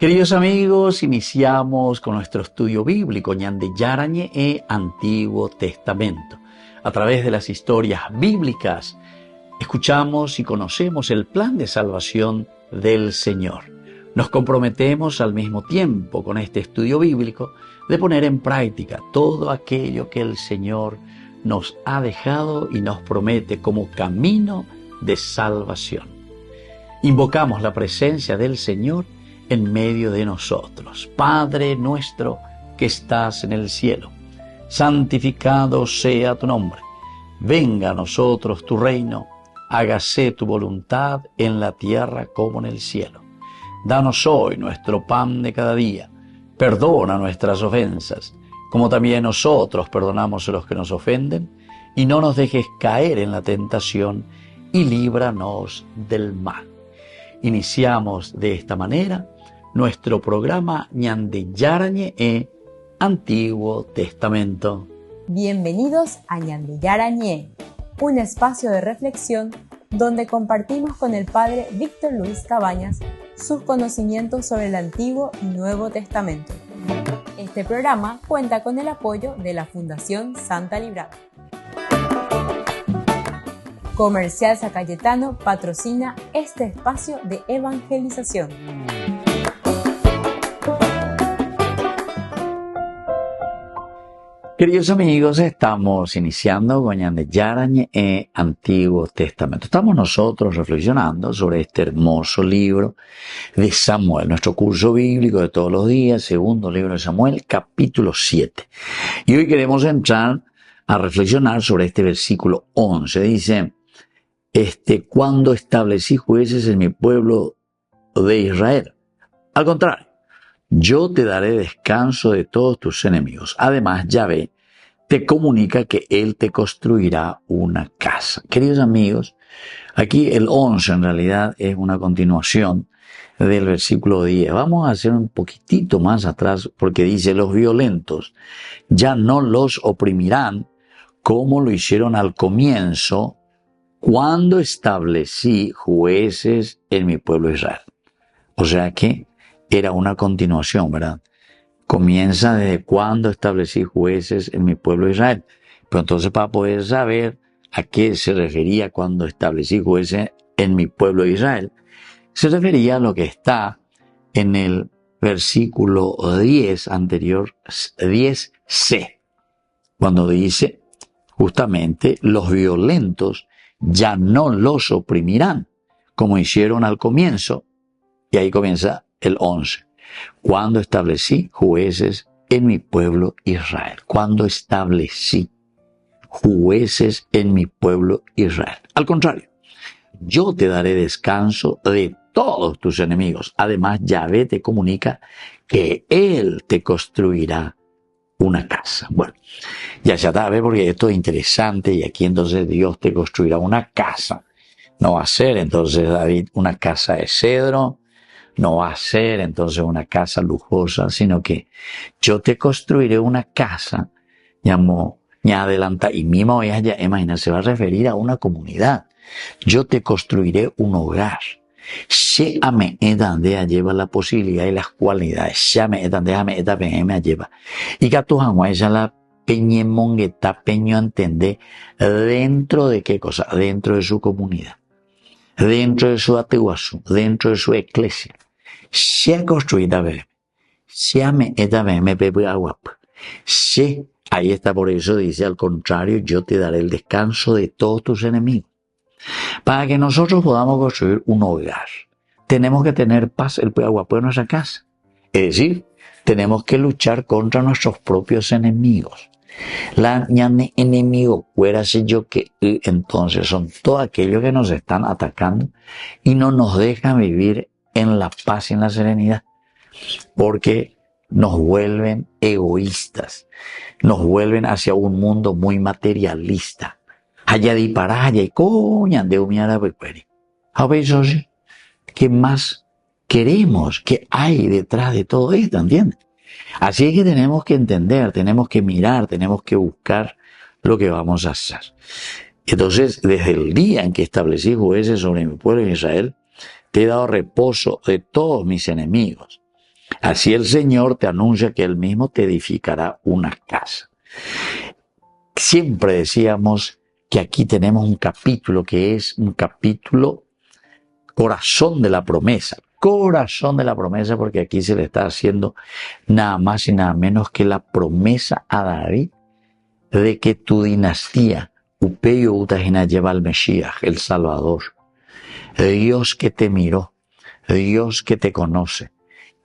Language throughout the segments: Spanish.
Queridos amigos, iniciamos con nuestro estudio bíblico Ñande Yarañe e Antiguo Testamento. A través de las historias bíblicas, escuchamos y conocemos el plan de salvación del Señor. Nos comprometemos al mismo tiempo con este estudio bíblico de poner en práctica todo aquello que el Señor nos ha dejado y nos promete como camino de salvación. Invocamos la presencia del Señor en medio de nosotros. Padre nuestro que estás en el cielo, santificado sea tu nombre. Venga a nosotros tu reino, hágase tu voluntad en la tierra como en el cielo. Danos hoy nuestro pan de cada día. Perdona nuestras ofensas, como también nosotros perdonamos a los que nos ofenden, y no nos dejes caer en la tentación, y líbranos del mal. Iniciamos de esta manera nuestro programa Ñande Yarañe e Antiguo Testamento. Bienvenidos a Ñande Yarañe, un espacio de reflexión donde compartimos con el Padre Víctor Luis Cabañas sus conocimientos sobre el Antiguo y Nuevo Testamento. Este programa cuenta con el apoyo de la Fundación Santa Librada. Comercial San Cayetano patrocina este espacio de evangelización. Queridos amigos, estamos iniciando con Ñande Yarañe e Antiguo Testamento. Estamos nosotros reflexionando sobre este hermoso libro de Samuel, nuestro curso bíblico de todos los días, segundo libro de Samuel, capítulo 7. Y hoy queremos entrar a reflexionar sobre este versículo 11. Dice, cuando establecí jueces en mi pueblo de Israel. Al contrario, yo te daré descanso de todos tus enemigos. Además, Yahvé te comunica que Él te construirá una casa. Queridos amigos, aquí el 11 en realidad es una continuación del versículo 10. Vamos a hacer un poquitito más atrás porque dice, los violentos ya no los oprimirán como lo hicieron al comienzo cuando establecí jueces en mi pueblo Israel. O sea que era una continuación, ¿verdad? Comienza desde cuando establecí jueces en mi pueblo Israel. Pero entonces para poder saber a qué se refería cuando establecí jueces en mi pueblo Israel, se refería a lo que está en el versículo 10 anterior, 10c, cuando dice justamente los violentos ya no los oprimirán, como hicieron al comienzo, y ahí comienza el 11. Cuando establecí jueces en mi pueblo Israel. Cuando establecí jueces en mi pueblo Israel. Al contrario, yo te daré descanso de todos tus enemigos. Además, Yahvé te comunica que Él te construirá una casa. Bueno, ya se sabe porque esto es interesante y aquí entonces Dios te construirá una casa. No va a ser entonces, David, una casa de cedro. No va a ser entonces una casa lujosa, sino que yo te construiré una casa, ya adelanta, y mismo ella, imagina, se va a referir a una comunidad. Yo te construiré un hogar. Shame edandea lleva la posibilidad y las cualidades. Shame edandea me edapeme lleva. Y que tu ella la peñemongueta peño entender dentro de qué cosa, dentro de su comunidad, dentro de su ateguazú, dentro de su iglesia. Sea construida bebé. Sea me eda bebé bebé aguap. Se, ahí está, por eso dice, al contrario, yo te daré el descanso de todos tus enemigos. Para que nosotros podamos construir un hogar, tenemos que tener paz, el aguapo de nuestra casa. Es decir, tenemos que luchar contra nuestros propios enemigos. La ñane enemigo, fuérase yo que entonces son todos aquellos que nos están atacando y no nos dejan vivir en la paz y en la serenidad, porque nos vuelven egoístas, nos vuelven hacia un mundo muy materialista. Allá de para allá y coña de humiara becueri. A veces, ¿qué más queremos? ¿Qué hay detrás de todo esto? ¿Entiendes? Así es que tenemos que entender, tenemos que mirar, tenemos que buscar lo que vamos a hacer. Entonces, desde el día en que establecí jueces sobre mi pueblo en Israel, te he dado reposo de todos mis enemigos. Así el Señor te anuncia que Él mismo te edificará una casa. Siempre decíamos que aquí tenemos un capítulo que es un capítulo corazón de la promesa. Corazón de la promesa, porque aquí se le está haciendo nada más y nada menos que la promesa a David de que tu dinastía, Upeyo Utajina, lleva al Mesías, el Salvador. Dios que te miró, Dios que te conoce.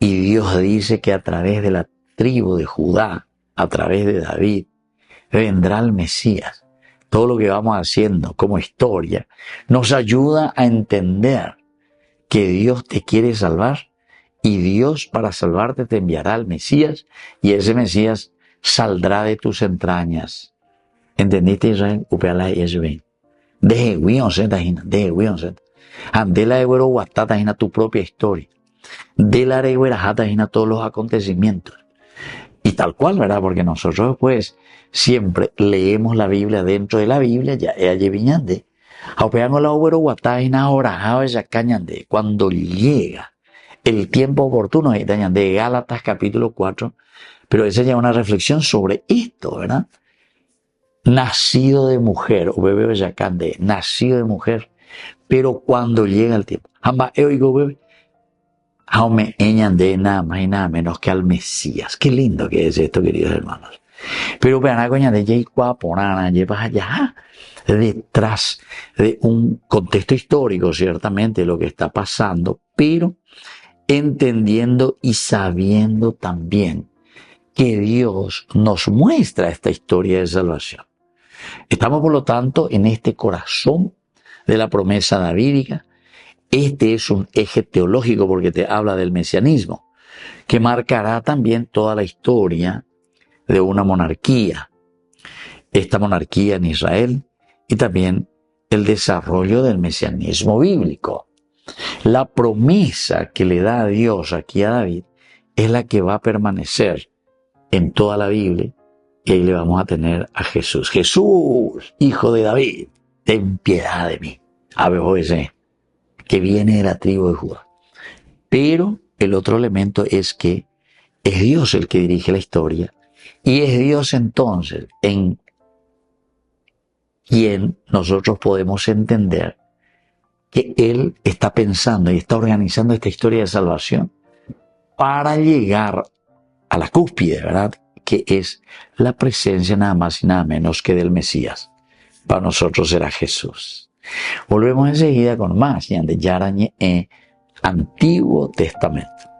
Y Dios dice que a través de la tribu de Judá, a través de David, vendrá el Mesías. Todo lo que vamos haciendo como historia nos ayuda a entender que Dios te quiere salvar y Dios para salvarte te enviará al Mesías y ese Mesías saldrá de tus entrañas. ¿Entendiste, Israel? Upeala y eso bien. Deje guión, deje guión. Andela de güero guatata, tu propia historia. De la reguerajata, todos los acontecimientos. Y tal cual, ¿verdad? Porque nosotros pues siempre leemos la Biblia dentro de la Biblia, ya es viñande. Cuando llega el tiempo oportuno, de Gálatas capítulo 4, pero esa ya es una reflexión sobre esto, ¿verdad? Nacido de mujer, o bebé yacande, nacido de mujer, pero cuando llega el tiempo, me de nada más y nada menos que al Mesías. Qué lindo que es esto, queridos hermanos. Pero vean, coña de Jaycua Porana, llevas allá detrás de un contexto histórico, ciertamente, lo que está pasando, pero entendiendo y sabiendo también que Dios nos muestra esta historia de salvación. Estamos, por lo tanto, en este corazón de la promesa davídica. Este es un eje teológico porque te habla del mesianismo, que marcará también toda la historia de una monarquía. Esta monarquía en Israel y también el desarrollo del mesianismo bíblico. La promesa que le da a Dios aquí a David es la que va a permanecer en toda la Biblia y ahí le vamos a tener a Jesús. Jesús, hijo de David, ten piedad de mí. ABJC, que viene de la tribu de Judá. Pero el otro elemento es que es Dios el que dirige la historia y es Dios entonces en quien nosotros podemos entender que Él está pensando y está organizando esta historia de salvación para llegar a la cúspide, ¿verdad? Que es la presencia nada más y nada menos que del Mesías. Para nosotros será Jesús. Volvemos enseguida con más de Yarañe Antiguo Testamento.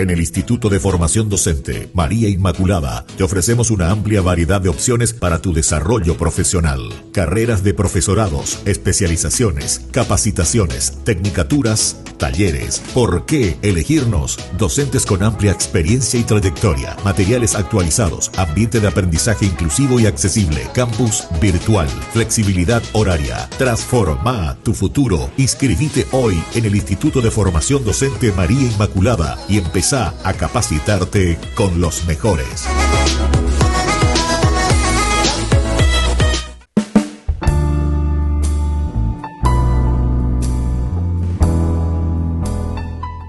En el Instituto de Formación Docente María Inmaculada te ofrecemos una amplia variedad de opciones para tu desarrollo profesional. Carreras de profesorados, especializaciones, capacitaciones, tecnicaturas, talleres. ¿Por qué elegirnos? Docentes con amplia experiencia y trayectoria, materiales actualizados, ambiente de aprendizaje inclusivo y accesible, campus virtual, flexibilidad horaria. Transforma tu futuro. Inscribite hoy en el Instituto de Formación Docente María Inmaculada y empezá a capacitarte con los mejores.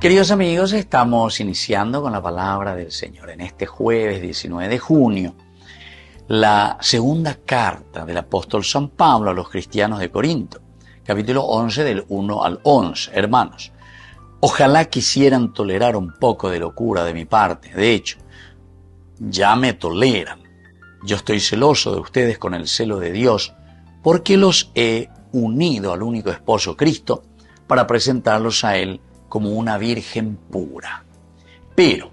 Queridos amigos, estamos iniciando con la palabra del Señor en este jueves 19 de junio, la segunda carta del apóstol San Pablo a los cristianos de Corinto, capítulo 11 del 1 al 11. Hermanos, ojalá quisieran tolerar un poco de locura de mi parte. De hecho, ya me toleran. Yo estoy celoso de ustedes con el celo de Dios, porque los he unido al único esposo Cristo para presentarlos a Él como una virgen pura. Pero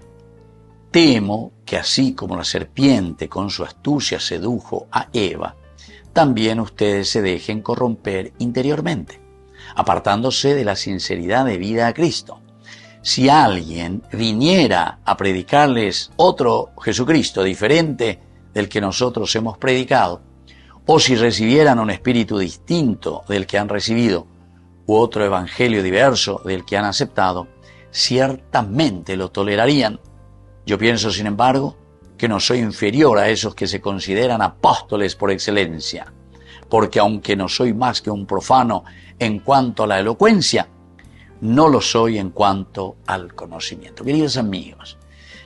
Temo que así como la serpiente con su astucia sedujo a Eva, también ustedes se dejen corromper interiormente, apartándose de la sinceridad de vida a Cristo. Si alguien viniera a predicarles otro Jesucristo diferente del que nosotros hemos predicado, o si recibieran un espíritu distinto del que han recibido, u otro evangelio diverso del que han aceptado, ciertamente lo tolerarían. Yo pienso, sin embargo, que no soy inferior a esos que se consideran apóstoles por excelencia, porque aunque no soy más que un profano en cuanto a la elocuencia, no lo soy en cuanto al conocimiento. Queridos amigos,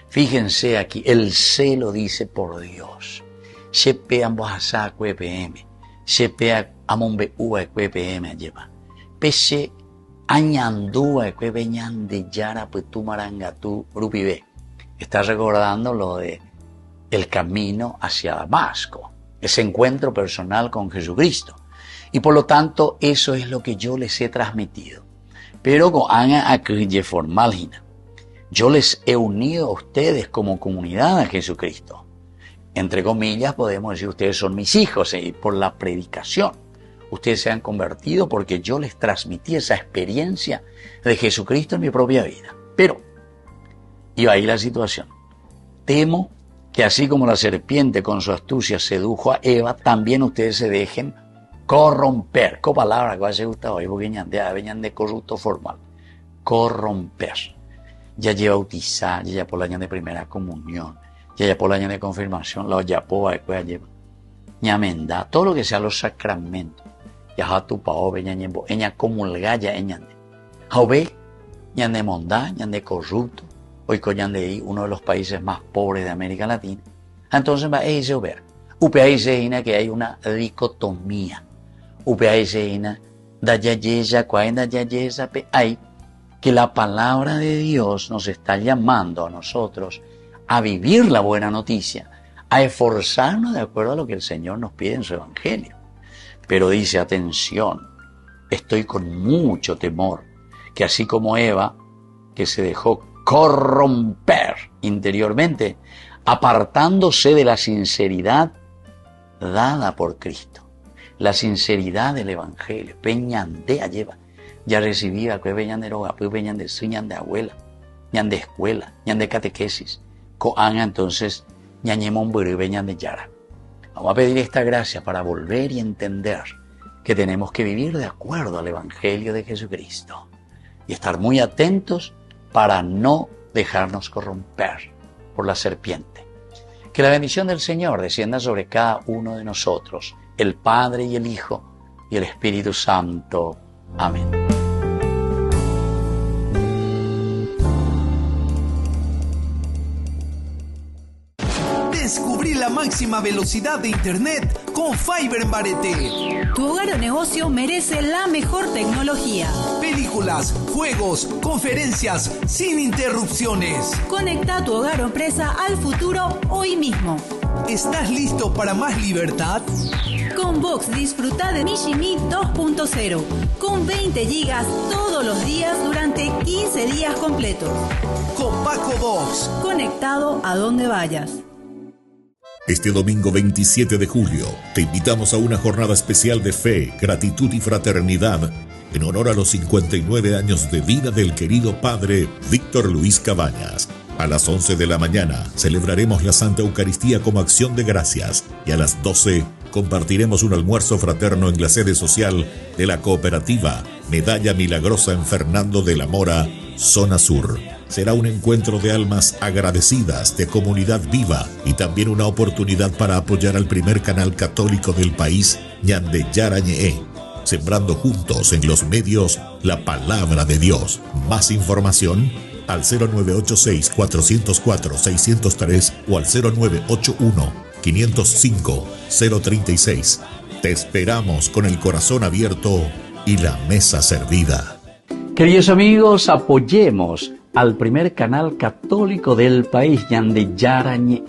fíjense aquí, el celo dice por Dios. Shepea ambojasa QPM, shepea amombe ua QPM lleva. Pese añandúa QPM de yara putumarangatu rupibe. Está recordando lo de el camino hacia Damasco, ese encuentro personal con Jesucristo. Y por lo tanto, eso es lo que yo les he transmitido. Pero con Ana Acrille Formalgina, yo les he unido a ustedes como comunidad a Jesucristo. Entre comillas, podemos decir, ustedes son mis hijos, y por la predicación. Ustedes se han convertido porque yo les transmití esa experiencia de Jesucristo en mi propia vida. Pero, y ahí la situación. Temo que así como la serpiente con su astucia sedujo a Eva, también ustedes se dejen corromper. ¿Qué palabra que va a ser usted hoy? Porque venían de corrupto formal. Corromper. Ya lleva bautizar, ya por el año de primera comunión, ya por el año de confirmación, la yapoa después lleva. Ñamenda, todo lo que sea los sacramentos. Ya ha tu pao, veñañembo, eña comulga ya eñande. Jaube, ñande mondá, ñande corrupto. Hoy coñande uno de los países más pobres de América Latina. Entonces va a irse ver. Upe ahí se ina que hay una dicotomía. Upe ahí se ina da yayesa, cuaenda yayesa, pe hay que la palabra de Dios nos está llamando a nosotros a vivir la buena noticia, a esforzarnos de acuerdo a lo que el Señor nos pide en su Evangelio. Pero dice, atención, estoy con mucho temor, que así como Eva, que se dejó corromper interiormente, apartándose de la sinceridad dada por Cristo, la sinceridad del Evangelio, peñandea lleva, ya recibía que venían de roga, pues venían de suñan de abuela, ñan de escuela, ñan de catequesis, coanga entonces, ñañemón y venían de yara. Vamos a pedir esta gracia para volver y entender que tenemos que vivir de acuerdo al Evangelio de Jesucristo y estar muy atentos para no dejarnos corromper por la serpiente. Que la bendición del Señor descienda sobre cada uno de nosotros, el Padre y el Hijo y el Espíritu Santo. Amén. Descubrí la máxima velocidad de Internet con Fiber en Barete. Tu hogar o negocio merece la mejor tecnología. Películas, juegos, conferencias, sin interrupciones. Conecta tu hogar o empresa al futuro hoy mismo. ¿Estás listo para más libertad? Con Vox disfruta de Mishimi 2.0 con 20 gigas todos los días durante 15 días completos. Con Paco Vox. Conectado a donde vayas. Este domingo 27 de julio te invitamos a una jornada especial de fe, gratitud y fraternidad en honor a los 59 años de vida del querido padre Víctor Luis Cabañas. A las 11 de la mañana celebraremos la Santa Eucaristía como acción de gracias y a las 12 compartiremos un almuerzo fraterno en la sede social de la cooperativa Medalla Milagrosa en Fernando de la Mora, Zona Sur. Será un encuentro de almas agradecidas, de comunidad viva y también una oportunidad para apoyar al primer canal católico del país, Ñande Yarañe, sembrando juntos en los medios la palabra de Dios. Más información al 0986-404-603 o al 0981-505-036. Te esperamos con el corazón abierto y la mesa servida. Queridos amigos, apoyemos al primer canal católico del país, Ñande Yarañe.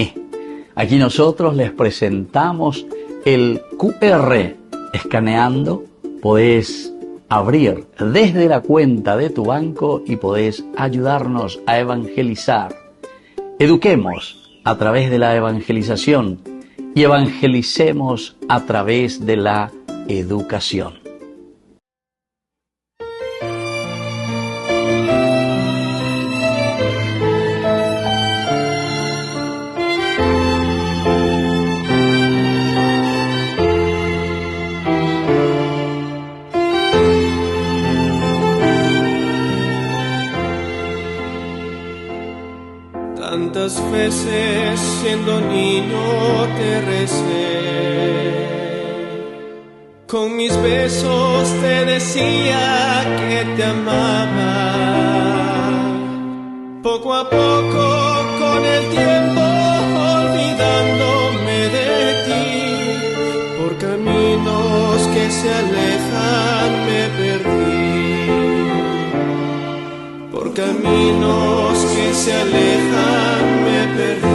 Aquí nosotros les presentamos el QR. Escaneando, podés abrir desde la cuenta de tu banco y podés ayudarnos a evangelizar Eduquemos a través de la evangelización y evangelicemos a través de la educación. Tantas veces siendo niño te recé, con mis besos te decía que te amaba. Poco a poco con el tiempo olvidándome de ti, por caminos que se alejan me perdí, por caminos que se alejan me perdí.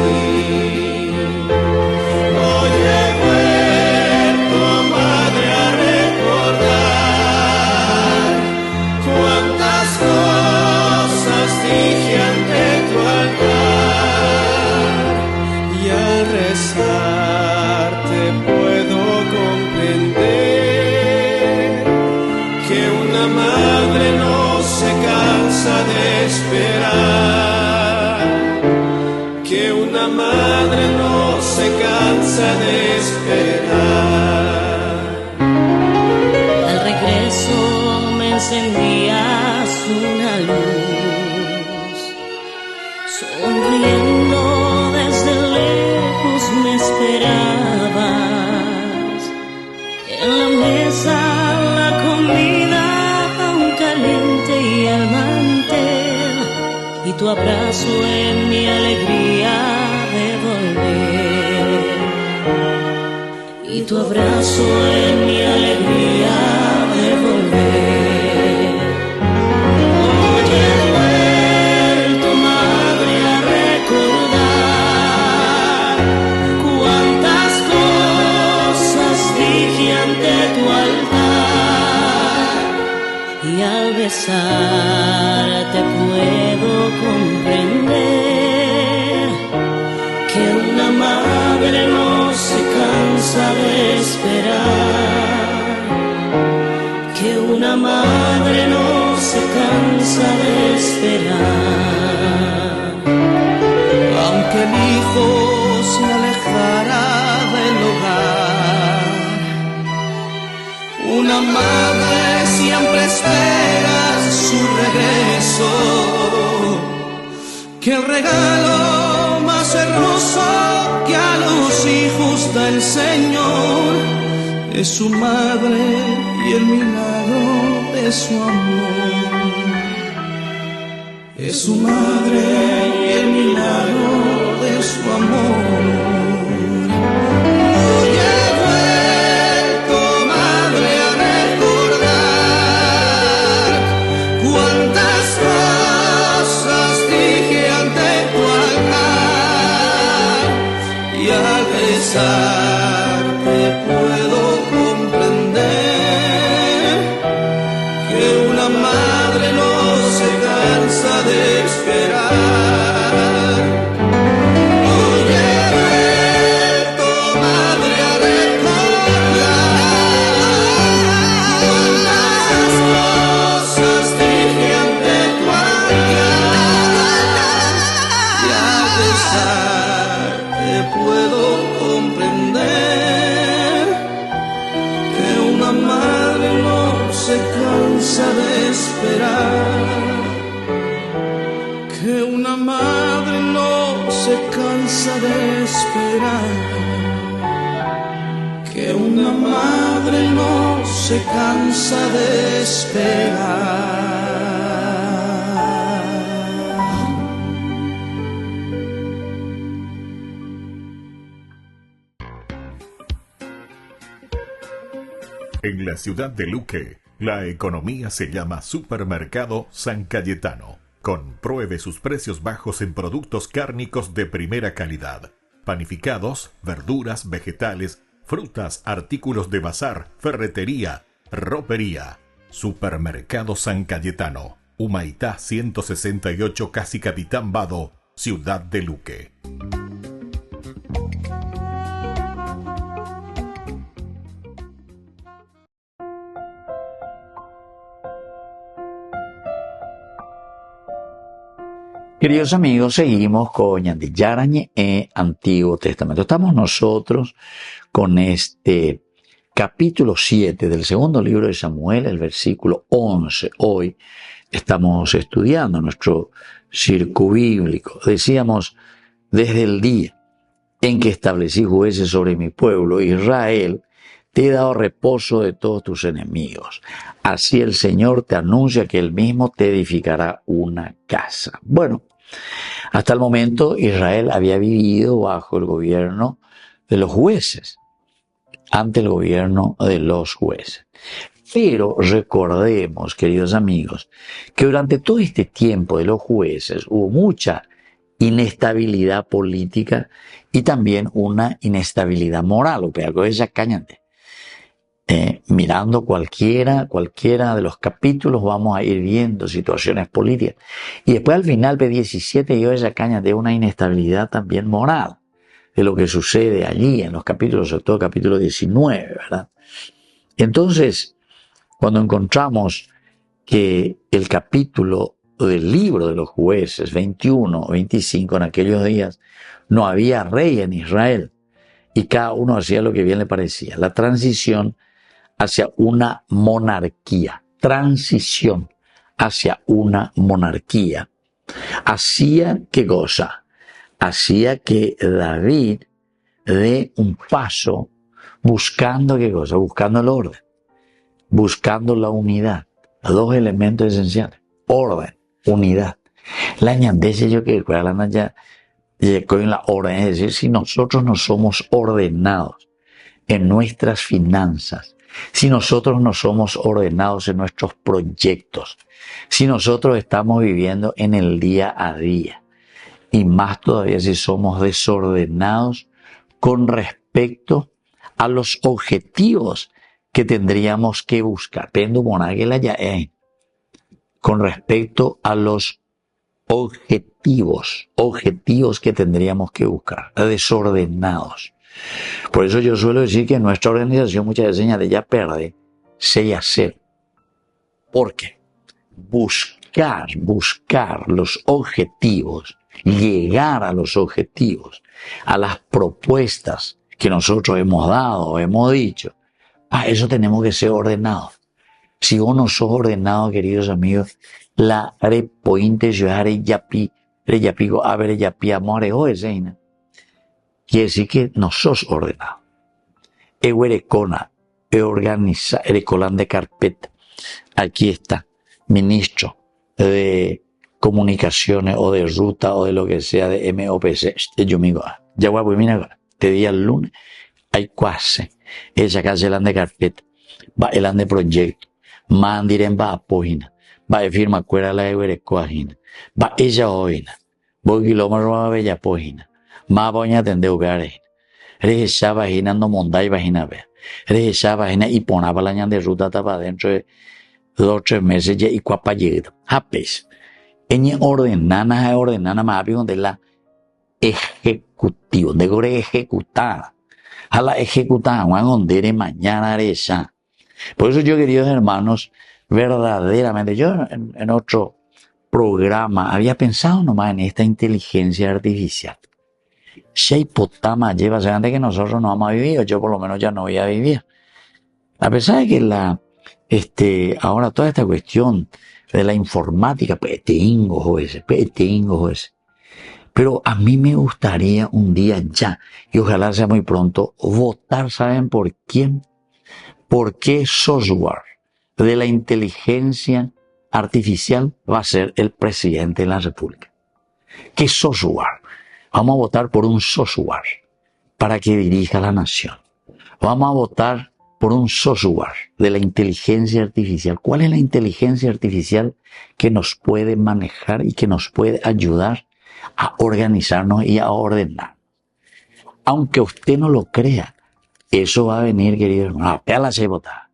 Hoy he vuelto, madre, a recordar cuántas cosas dije ante tu altar, y al rezar te puedo comprender que una madre no se cansa de esperar, que una madre no se cansa de esperar. Al regreso me encendías una luz, sonriendo desde lejos me esperabas. En la mesa la comida aún caliente y el mantel, y tu abrazo en mi alegría de volver, y tu abrazo en mi alegría de volver. Hoy he vuelto, madre, a recordar cuántas cosas dije ante tu altar, y al besarte puedo comprender que una madre no se cansa de esperar, que una madre no se cansa de esperar. Aunque el hijo se alejara del hogar, una madre siempre espera su regreso, que el regalo más hermoso que a los hijos da el Señor es su madre y el milagro de su amor. Es su madre y el milagro de su amor. Hoy he vuelto, madre, a recordar cuántas cosas dije ante tu altar, y al besarte puedo comprender que una madre no se cansa de esperar. Hoy he vuelto, madre, a recordar cuántas cosas dije ante tu altar, y al besarte puedo comprender que una madre no se cansa de esperar, que una madre no se cansa de esperar, que una madre no se cansa de esperar. En la ciudad de Luque, la economía se llama Supermercado San Cayetano. Compruebe sus precios bajos en productos cárnicos de primera calidad. Panificados, verduras, vegetales, frutas, artículos de bazar, ferretería, ropería. Supermercado San Cayetano. Humaitá 168, Casi Capitán Vado, Ciudad de Luque. Queridos amigos, seguimos con Ñande Yarañe e Antiguo Testamento. Estamos nosotros con este capítulo 7 del segundo libro de Samuel, el versículo 11. Hoy estamos estudiando nuestro circo bíblico. Decíamos, desde el día en que establecí jueces sobre mi pueblo, Israel, te he dado reposo de todos tus enemigos. Así el Señor te anuncia que Él mismo te edificará una casa. Bueno, hasta el momento Israel había vivido bajo el gobierno de los jueces, ante el gobierno de los jueces. Pero recordemos, queridos amigos, que durante todo este tiempo de los jueces hubo mucha inestabilidad política y también una inestabilidad moral. Mirando cualquiera de los capítulos vamos a ir viendo situaciones políticas. Y después al final de 17 yo esa caña de una inestabilidad también moral, de lo que sucede allí en los capítulos, sobre todo el capítulo 19, ¿verdad? Entonces, cuando encontramos que el capítulo del libro de los jueces, 21, 25, en aquellos días, no había rey en Israel y cada uno hacía lo que bien le parecía. La transición hacia una monarquía, transición hacia una monarquía, hacía ¿qué cosa? Hacía que David dé un paso buscando ¿qué cosa? Buscando el orden, buscando la unidad, dos elementos esenciales, orden, unidad. La ñandese yo que con la orden, es decir, si nosotros no somos ordenados en nuestras finanzas, si nosotros no somos ordenados en nuestros proyectos, si nosotros estamos viviendo en el día a día, y más todavía si somos desordenados con respecto a los objetivos que tendríamos que buscar. Con respecto a los objetivos que tendríamos que buscar, desordenados. Por eso yo suelo decir que nuestra organización muchas veces ya pierde 6 a 0. ¿Por qué? Buscar los objetivos, llegar a los objetivos, a las propuestas que nosotros hemos dado, hemos dicho. Para eso tenemos que ser ordenados. Si vos no sos ordenado, queridos amigos, la repointe quiere decir que no sos ordenado. Erecolan de carpeta. Aquí está, ministro de comunicaciones o de ruta o de lo que sea de MOPC. Yo me digo, ya voy a mira, te di el lunes, hay cuase, esa casa el de carpeta, va el de proyecto, mandiren va a página, va a firma cuera la Erecoagina, va ella oina, voy kilómetro va a bella página. Más voy a atender hogares. Esa vagina no monda y vagina vea. Esa vagina y ponaba la ñan de ruta tapa dentro de 2 o 3 meses ya y cuapa llega. Hapes. Ella ordenana más rápido de la ejecutivo. De gore ejecutar. A la ejecutar. Juan ondere mañana esa. Por eso yo, queridos hermanos, verdaderamente, yo en otro programa había pensado nomás en esta inteligencia artificial. Sheipotama lleva antes que nosotros no vamos a vivir, yo por lo menos ya no voy a vivir. A pesar de que ahora toda esta cuestión de la informática, pero a mí me gustaría un día ya, y ojalá sea muy pronto, votar, ¿saben por quién? ¿Por qué software de la inteligencia artificial va a ser el presidente de la República? ¿Qué software? Vamos a votar por un software para que dirija la nación. Vamos a votar por un software de la inteligencia artificial. ¿Cuál es la inteligencia artificial que nos puede manejar y que nos puede ayudar a organizarnos y a ordenar? Aunque usted no lo crea, eso va a venir, querido hermano.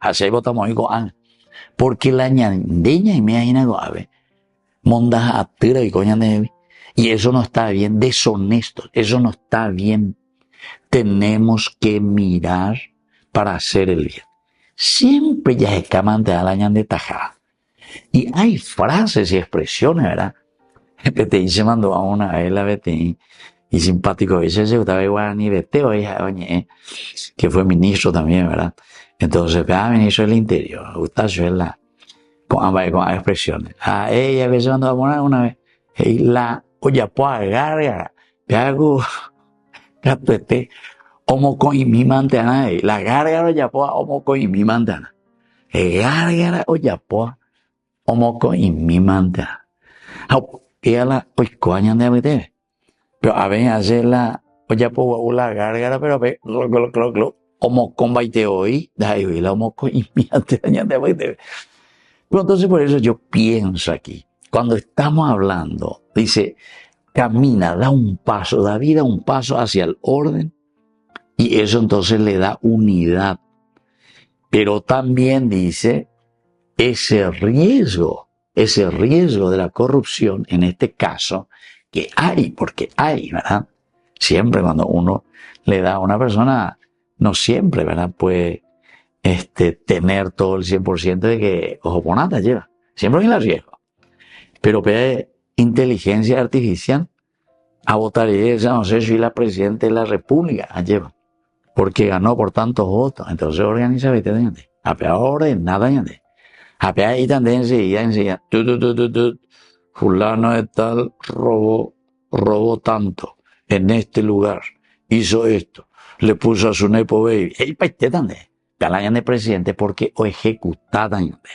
Así votamos hoy con porque la ñandeña y me imagina goave. Mondas a tira y coña de Y eso no está bien, deshonesto, eso no está bien. Tenemos que mirar para hacer el bien. Siempre ya es camante a la ñan de tajada. Y hay frases y expresiones, ¿verdad? PTI se mandó a una vez la PTI y simpático, a veces se gustaba igual ni Beteo, que fue ministro también, ¿verdad? Entonces, ministro del Interior, Gustavo, con expresiones. A ella a veces mandó a una vez, y la olla puede agarrar, hago capete, homo con mi mantana, la gárgara ya puede homo con mi mantana. Gárgara olla puede homo con mi mantana. Ella la oicoañan de abete. Pero a ver, hacer la olla puede la gárgara, pero a ver, homo con baite hoy, da ahí la homo con mi mantana de abete. Pero entonces por eso yo pienso aquí, cuando estamos hablando, dice, camina, da un paso, da vida un paso hacia el orden, y eso entonces le da unidad. Pero también dice, ese riesgo de la corrupción, en este caso, que hay, porque hay, ¿verdad? Siempre cuando uno le da a una persona, no siempre, ¿verdad? Puede tener todo el 100% de que ojoponata lleva. Siempre hay el riesgo. Pero ve inteligencia artificial a votar ella, no sé si la presidenta de la República lleva. Porque ganó por tantos votos. Entonces organiza, vete, a peor nada, a peor y también enseguida, fulano de tal robó tanto en este lugar, hizo esto, le puso a su nepo baby. Ey, pa' este también. Galañan de presidente porque o ejecutada ñande.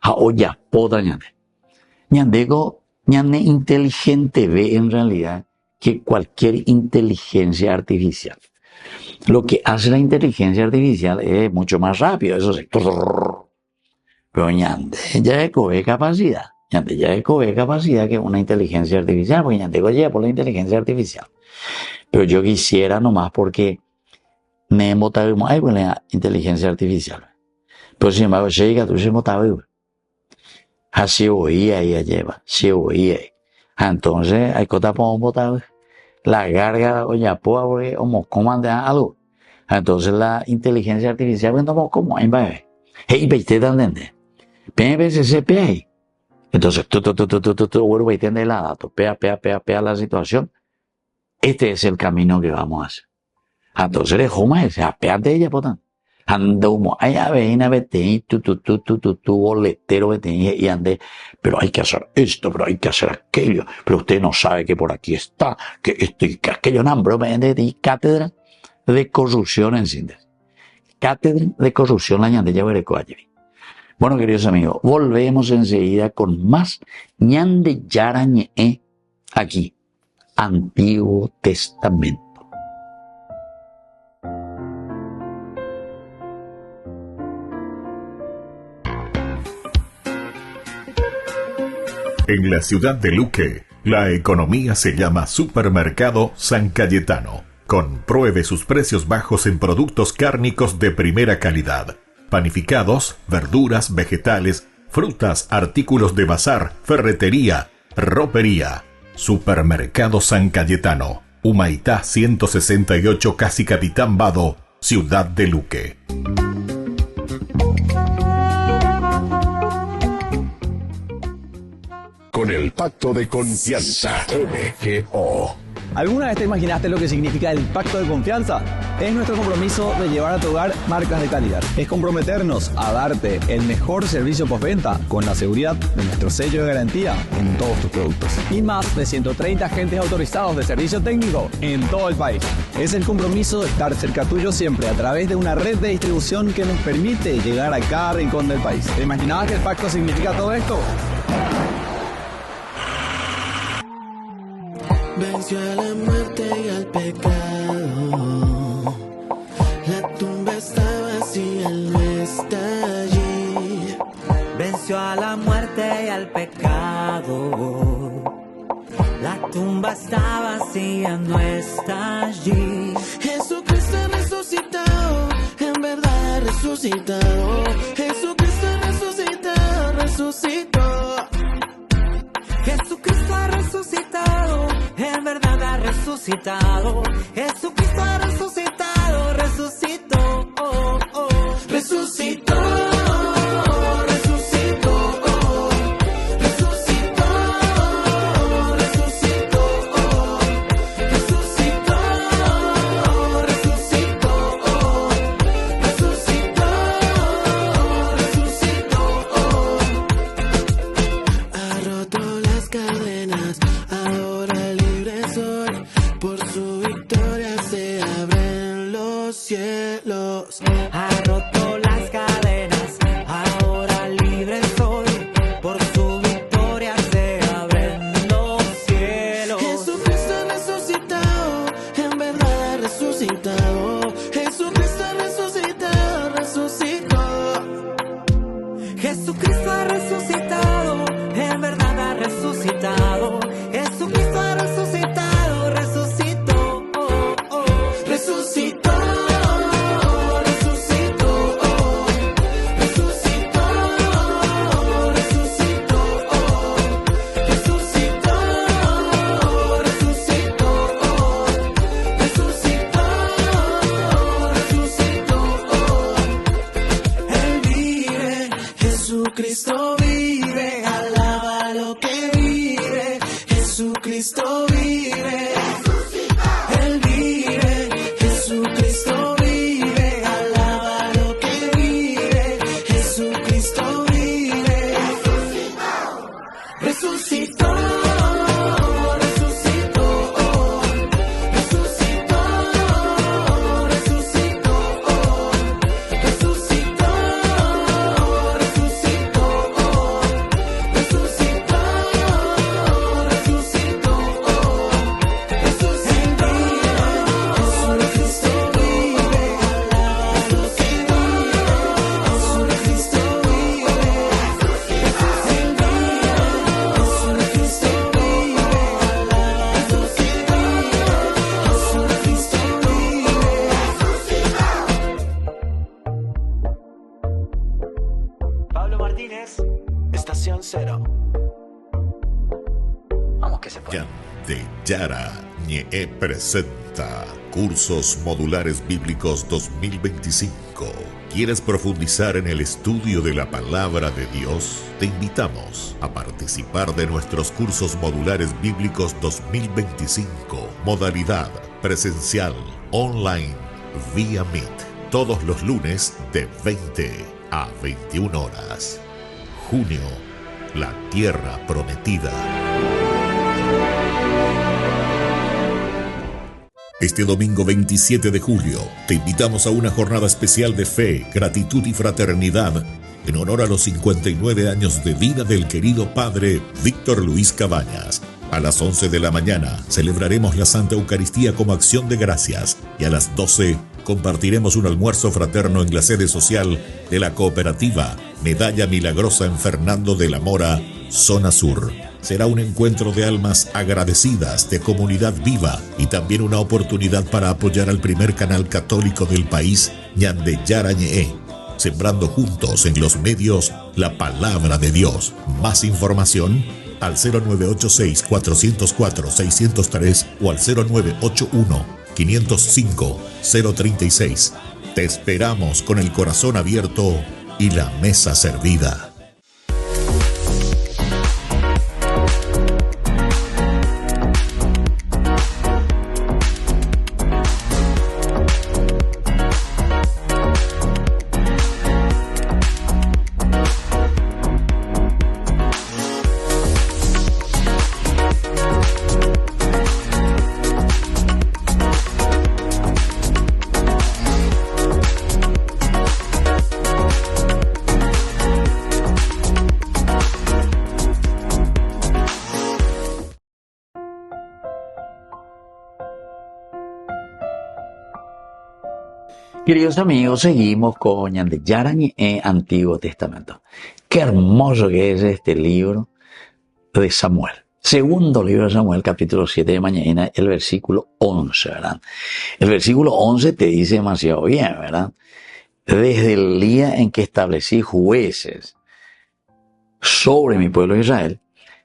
A o ya poda ñande. Ñandego, ñande inteligente ve en realidad que cualquier inteligencia artificial. Lo que hace la inteligencia artificial es mucho más rápido, eso sí. Pero ñande ya es capacidad. Ñande ya es capacidad que una inteligencia artificial, porque ñandego llega por la inteligencia artificial. Pero yo quisiera nomás porque me votamos ahí con la inteligencia artificial. Pero sin embargo, llega tú se votaba. Así oía ella lleva, se oía. Entonces, hay cosas para votar. La garga o ya puedo porque como comanda algo. Entonces, la inteligencia artificial, bueno, como ahí va. Hey, veiste también. PNPCCP ahí. Entonces, vuelvo a entender la datos, pea la situación. Este es el camino que vamos a hacer. Entonces le joma ese, apeate ella, potan. Ando como, ay, a ver, tu boletero, vete, y ande, pero hay que hacer esto, pero hay que hacer aquello, pero usted no sabe que por aquí está, que esto y que aquello, no, bro, de cátedra de corrupción en síntesis. Cátedra de corrupción, la ñande, ya veré coayevi. Bueno, queridos amigos, volvemos enseguida con más ñande yarañe aquí, Antiguo Testamento. En la ciudad de Luque, la economía se llama Supermercado San Cayetano. Compruebe sus precios bajos en productos cárnicos de primera calidad. Panificados, verduras, vegetales, frutas, artículos de bazar, ferretería, ropería. Supermercado San Cayetano. Humaitá 168, Casi Capitán Vado, ciudad de Luque. Con el pacto de confianza, MGO. ¿Alguna vez te imaginaste lo que significa el pacto de confianza? Es nuestro compromiso de llevar a tu hogar marcas de calidad. Es comprometernos a darte el mejor servicio postventa con la seguridad de nuestro sello de garantía en todos tus productos. Y más de 130 agentes autorizados de servicio técnico en todo el país. Es el compromiso de estar cerca tuyo siempre a través de una red de distribución que nos permite llegar a cada rincón del país. ¿Te imaginabas que el pacto significa todo esto? Venció a la muerte y al pecado. La tumba está vacía, él no está allí. Venció a la muerte y al pecado. La tumba está vacía, no está allí. Jesucristo ha resucitado, en verdad ha resucitado. Jesucristo ha resucitado, resucitó. Jesucristo ha resucitado. resucitado. Jesucristo ha resucitado, resucitó, oh, oh. Resucitó. Cielos. Ha roto las cadenas, ahora libre soy. Por su victoria se abren los cielos. Jesucristo ha resucitado, en verdad ha resucitado. Jesucristo ha resucitado, resucitó. Jesucristo ha resucitado, en verdad ha resucitado. Jesucristo ha resucitado, resucitó, oh, oh. Resucitó. Jesucristo vive, alaba lo que vive. Jesucristo vive, Él vive. Jesucristo vive, alaba lo que vive. Jesucristo vive, resucitó. Estación Cero. Vamos que se puede. Yarañe presenta Cursos Modulares Bíblicos 2025. ¿Quieres profundizar en el estudio de la Palabra de Dios? Te invitamos a participar de nuestros Cursos Modulares Bíblicos 2025. Modalidad presencial, online, vía Meet. Todos los lunes de 20 a 21 horas. Junio, la Tierra Prometida. Este domingo 27 de julio, te invitamos a una jornada especial de fe, gratitud y fraternidad en honor a los 59 años de vida del querido padre Víctor Luis Cabañas. A las 11 de la mañana celebraremos la Santa Eucaristía como acción de gracias y a las 12 compartiremos un almuerzo fraterno en la sede social de la cooperativa Medalla Milagrosa en Fernando de la Mora, Zona Sur. Será un encuentro de almas agradecidas, de comunidad viva y también una oportunidad para apoyar al primer canal católico del país, Ñande Yarañe, sembrando juntos en los medios la palabra de Dios. Más información al 0986-404-603 o al 0981-505-036. Te esperamos con el corazón abierto y la mesa servida. Queridos amigos, seguimos con Ñande Yarañe en Antiguo Testamento. Qué hermoso que es este libro de Samuel. Segundo libro de Samuel, capítulo 7 de mañana, el versículo 11, ¿verdad? El versículo 11 te dice demasiado bien, ¿verdad? Desde el día en que establecí jueces sobre mi pueblo Israel,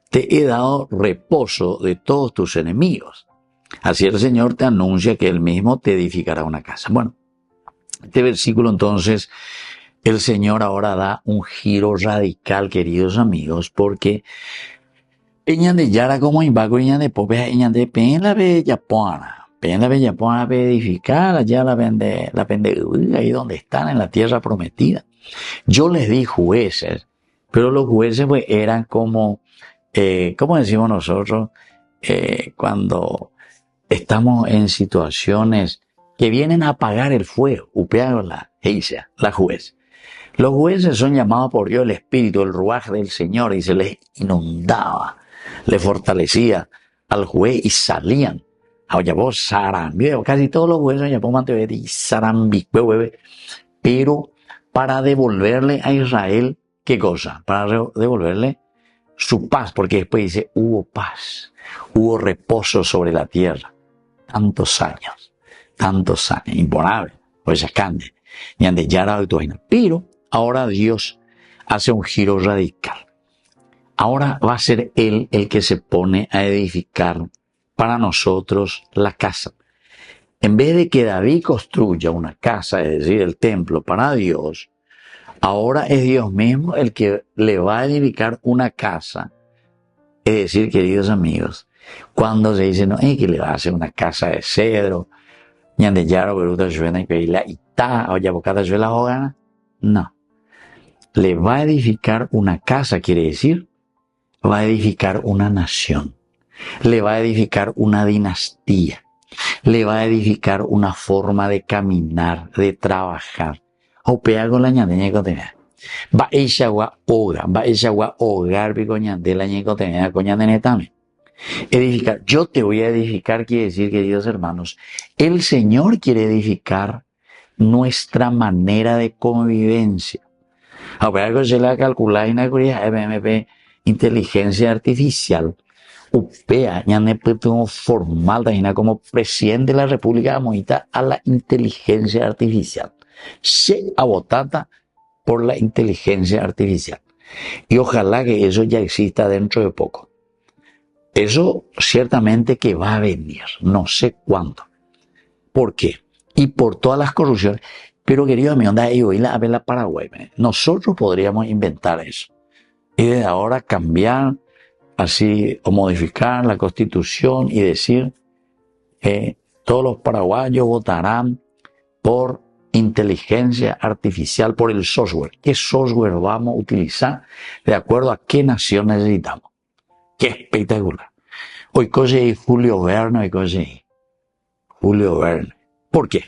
te he dado reposo de todos tus enemigos. Así el Señor te anuncia que Él mismo te edificará una casa. Bueno, este versículo entonces, el Señor ahora da un giro radical, queridos amigos, porque Eñan de Yara como Imbaco, Eñan de Pope, Eñan de Pen la Bella Puana. Pen la Bella Puana para edificar, allá la vende, ahí donde están, en la tierra prometida. Yo les di jueces, pero los jueces pues eran como, ¿cómo decimos nosotros? Cuando estamos en situaciones que vienen a apagar el fuego, upearon la juez. Los jueces son llamados por Dios el Espíritu, el ruaj del Señor, y se les inundaba, le fortalecía al juez y salían. Casi todos los jueces pero para devolverle a Israel, ¿qué cosa? Para devolverle su paz, porque después dice, hubo paz, hubo reposo sobre la tierra. Tantos años, imponable, o sea, cande, ni ande yara de tu vaina. Pero ahora Dios hace un giro radical. Ahora va a ser Él el que se pone a edificar para nosotros la casa. En vez de que David construya una casa, es decir, el templo para Dios, ahora es Dios mismo el que le va a edificar una casa. Es decir, queridos amigos, cuando se dice, no, que le va a hacer una casa de cedro, no, le va a edificar una casa, quiere decir, va a edificar una nación, le va a edificar una dinastía, le va a edificar una forma de caminar, de trabajar. Opea con la ñandeña que tenía. Va ella hogar picoñande la ñandeña que tenía coñandeña también. Edificar. Yo te voy a edificar, quiere decir, queridos hermanos, el Señor quiere edificar nuestra manera de convivencia. Ahora que se la calcula en la MMP, inteligencia artificial, upea, ya no puedo formal, como presidente de la República Monita a la inteligencia artificial. Se abotata por la inteligencia artificial. Y ojalá que eso ya exista dentro de poco. Eso ciertamente que va a venir, no sé cuándo. ¿Por qué? Y por todas las corrupciones. Pero querido amigo, anda ahí, oí la Paraguay. Nosotros podríamos inventar eso. Y desde ahora cambiar, así, o modificar la Constitución y decir que todos los paraguayos votarán por inteligencia artificial, por el software. ¿Qué software vamos a utilizar? De acuerdo a qué nación necesitamos. ¡Qué espectacular! Hoy coge Julio Verne, hoy coge Julio Verne. ¿Por qué?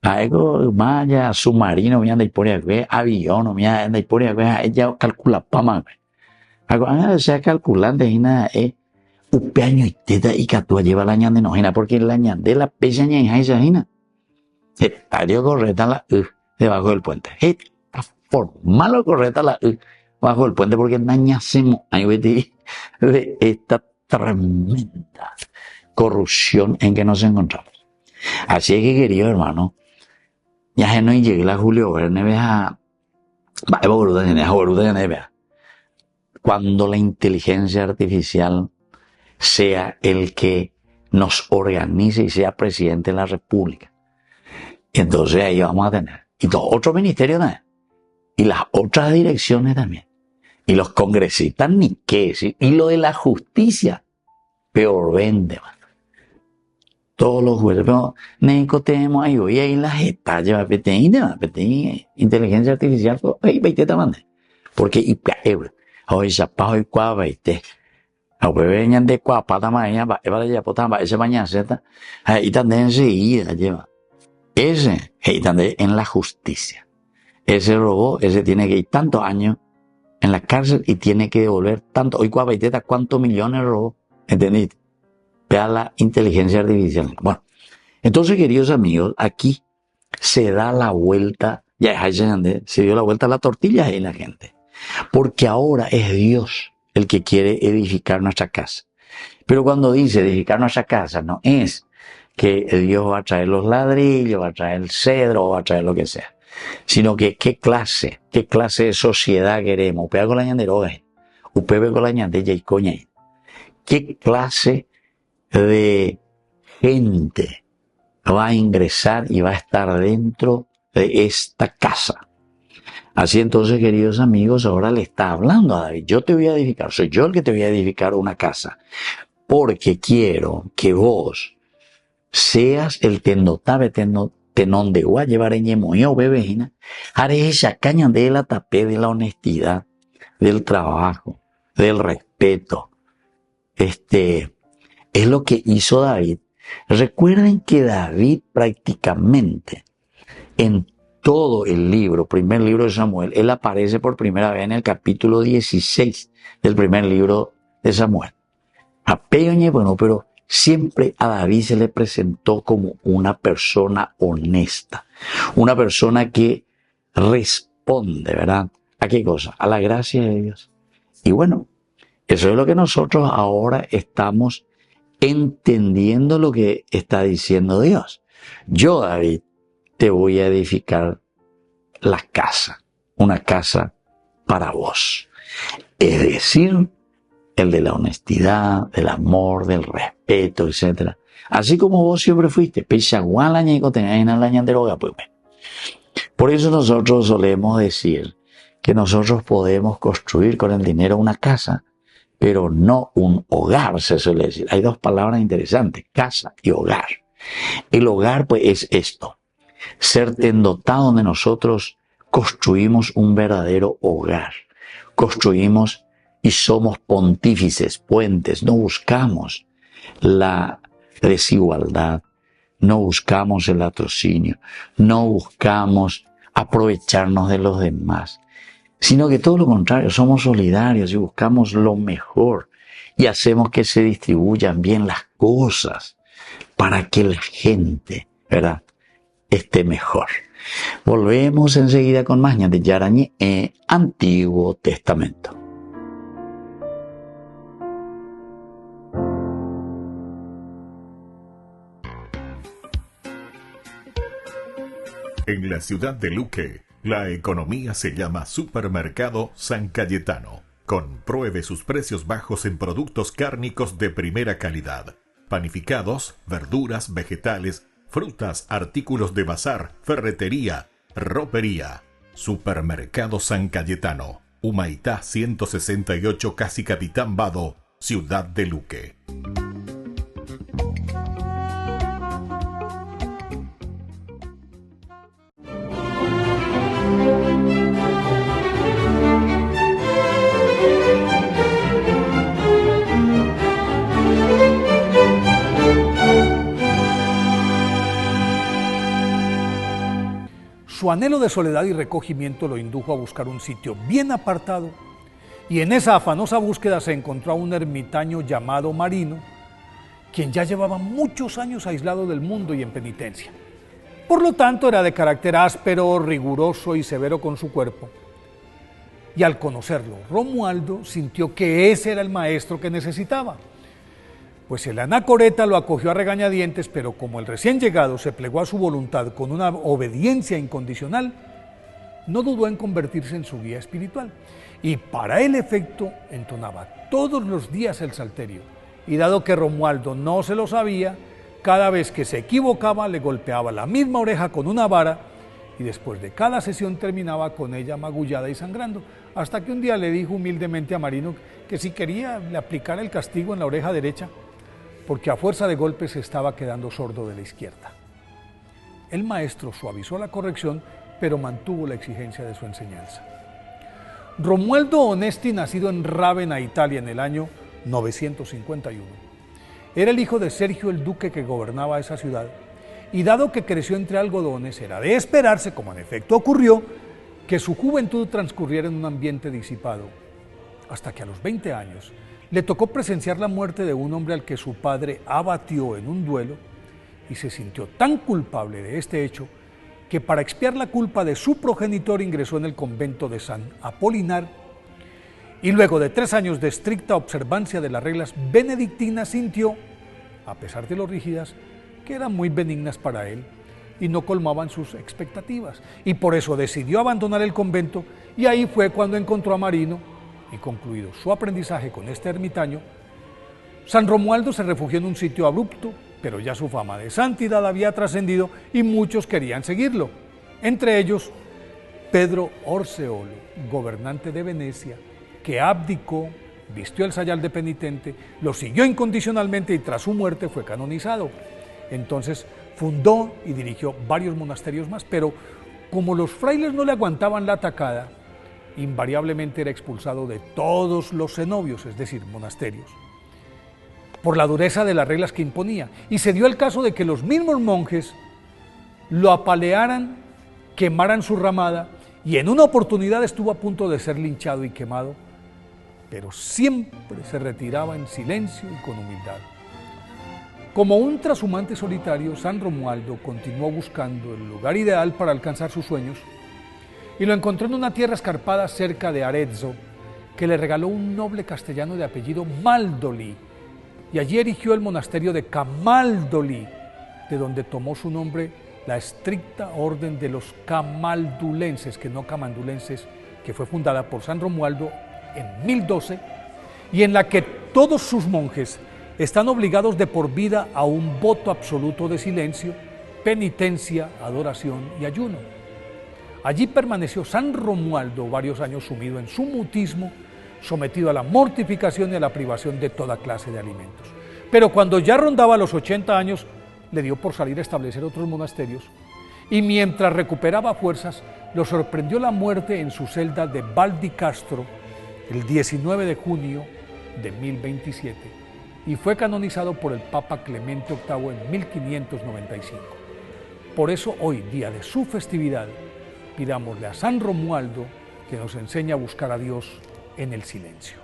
Algo maya submarino, me anda y por ahí, avión, me anda y por ahí, ella calcula pama. Algo, sea calculante, y nada, upeaño y teta y catúa lleva la ñande, no, porque la ñande, la pesa ña, esa jina. Estadio correcta la debajo del puente. Está formal o correcta la bajo el puente porque dañásemos de esta tremenda corrupción en que nos encontramos. Así es que, querido hermano, ya no llegué a Julio Verne, vea, cuando la inteligencia artificial sea el que nos organice y sea presidente de la República. Y entonces ahí vamos a tener, y todos otros ministerios también, y las otras direcciones también. Y los congresistas ni qué decir. Y lo de la justicia, peor vende, man. Todos los jueces, pero Neco tenemos ahí, y ahí la jeta lleva inteligencia artificial, ahí veinte también. Porque, y hoy zapado y cuá veinte. Ahora venían de cuá, pata mañana, va ya potamba, ese mañana, ahí también enseguida lleva. Ese, ahí también en la justicia. Ese robó, ese tiene que ir tantos años en la cárcel y tiene que devolver tanto. Hoy cuabaiteta, ¿cuántos millones robó? ¿Entendiste? Vea la inteligencia artificial. Bueno, entonces, queridos amigos, aquí se da la vuelta, se dio la vuelta a la tortilla y la gente. Porque ahora es Dios el que quiere edificar nuestra casa. Pero cuando dice edificar nuestra casa, no es que Dios va a traer los ladrillos, va a traer el cedro, va a traer lo que sea. Sino que qué clase de sociedad queremos. Upea con la ñandera, upea con la ñandera y coña. Qué clase de gente va a ingresar y va a estar dentro de esta casa. Así entonces, queridos amigos, ahora le está hablando a David. Yo te voy a edificar, soy yo el que te voy a edificar una casa, porque quiero que vos seas el tendotabe tenón de gua llevar en yemoyo bebejina, haré esa caña de la tapé de la honestidad, del trabajo, del respeto. Es lo que hizo David. Recuerden que David prácticamente en todo el libro, primer libro de Samuel, él aparece por primera vez en el capítulo 16 del primer libro de Samuel. Bueno, pero siempre a David se le presentó como una persona honesta, una persona que responde, ¿verdad? ¿A qué cosa? A la gracia de Dios. Y bueno, eso es lo que nosotros ahora estamos entendiendo lo que está diciendo Dios. Yo, David, te voy a edificar la casa, una casa para vos. Es decir, el de la honestidad, del amor, del respeto, etc. Así como vos siempre fuiste. Por eso nosotros solemos decir que nosotros podemos construir con el dinero una casa, pero no un hogar, se suele decir. Hay dos palabras interesantes, casa y hogar. El hogar, pues, es esto. Ser dotado donde nosotros construimos un verdadero hogar. Construimos y somos pontífices, puentes. No buscamos la desigualdad. No buscamos el latrocinio. No buscamos aprovecharnos de los demás. Sino que todo lo contrario, somos solidarios y buscamos lo mejor. Y hacemos que se distribuyan bien las cosas para que la gente, ¿verdad?, esté mejor. Volvemos enseguida con más de Yarañé en Antiguo Testamento. En la ciudad de Luque, la economía se llama Supermercado San Cayetano. Compruebe sus precios bajos en productos cárnicos de primera calidad. Panificados, verduras, vegetales, frutas, artículos de bazar, ferretería, ropería. Supermercado San Cayetano, Humaitá 168, Casi Capitán Vado, Ciudad de Luque. Su anhelo de soledad y recogimiento lo indujo a buscar un sitio bien apartado, y en esa afanosa búsqueda se encontró a un ermitaño llamado Marino, quien ya llevaba muchos años aislado del mundo y en penitencia. Por lo tanto, era de carácter áspero, riguroso y severo con su cuerpo. Y al conocerlo, Romualdo sintió que ese era el maestro que necesitaba. Pues el anacoreta lo acogió a regañadientes, pero como el recién llegado se plegó a su voluntad con una obediencia incondicional, no dudó en convertirse en su guía espiritual. Y para el efecto entonaba todos los días el salterio. Y dado que Romualdo no se lo sabía, cada vez que se equivocaba le golpeaba la misma oreja con una vara, y después de cada sesión terminaba con ella magullada y sangrando, hasta que un día le dijo humildemente a Marino que si quería le aplicara el castigo en la oreja derecha, porque a fuerza de golpes se estaba quedando sordo de la izquierda. El maestro suavizó la corrección, pero mantuvo la exigencia de su enseñanza. Romualdo Onesti, nacido en Rávena, Italia, en el año 951, era el hijo de Sergio el Duque que gobernaba esa ciudad, y dado que creció entre algodones, era de esperarse, como en efecto ocurrió, que su juventud transcurriera en un ambiente disipado, hasta que a los 20 años le tocó presenciar la muerte de un hombre al que su padre abatió en un duelo, y se sintió tan culpable de este hecho que para expiar la culpa de su progenitor ingresó en el convento de San Apolinar, y luego de 3 años de estricta observancia de las reglas benedictinas sintió, a pesar de lo rígidas, que eran muy benignas para él y no colmaban sus expectativas, y por eso decidió abandonar el convento, y ahí fue cuando encontró a Marino. Y concluido su aprendizaje con este ermitaño, San Romualdo se refugió en un sitio abrupto pero ya su fama de santidad había trascendido y muchos querían seguirlo. Entre ellos, Pedro Orseolo, gobernante de Venecia, que abdicó, vistió el sayal de penitente, lo siguió incondicionalmente y tras su muerte fue canonizado. Entonces fundó y dirigió varios monasterios más, pero como los frailes no le aguantaban la atacada, invariablemente era expulsado de todos los cenobios, es decir, monasterios, por la dureza de las reglas que imponía. Y se dio el caso de que los mismos monjes lo apalearan, quemaran su ramada, y en una oportunidad estuvo a punto de ser linchado y quemado, pero siempre se retiraba en silencio y con humildad. Como un trashumante solitario, San Romualdo continuó buscando el lugar ideal para alcanzar sus sueños y lo encontró en una tierra escarpada cerca de Arezzo, que le regaló un noble castellano de apellido Maldoli, y allí erigió el monasterio de Camaldoli, de donde tomó su nombre la estricta orden de los camaldulenses, que no camandulenses, que fue fundada por San Romualdo en 1012, y en la que todos sus monjes están obligados de por vida a un voto absoluto de silencio, penitencia, adoración y ayuno. Allí permaneció San Romualdo varios años sumido en su mutismo, sometido a la mortificación y a la privación de toda clase de alimentos. Pero cuando ya rondaba los 80 años, le dio por salir a establecer otros monasterios, y mientras recuperaba fuerzas, lo sorprendió la muerte en su celda de Val di Castro el 19 de junio de 1027, y fue canonizado por el Papa Clemente VIII en 1595. Por eso hoy, día de su festividad, pidámosle a San Romualdo que nos enseñe a buscar a Dios en el silencio.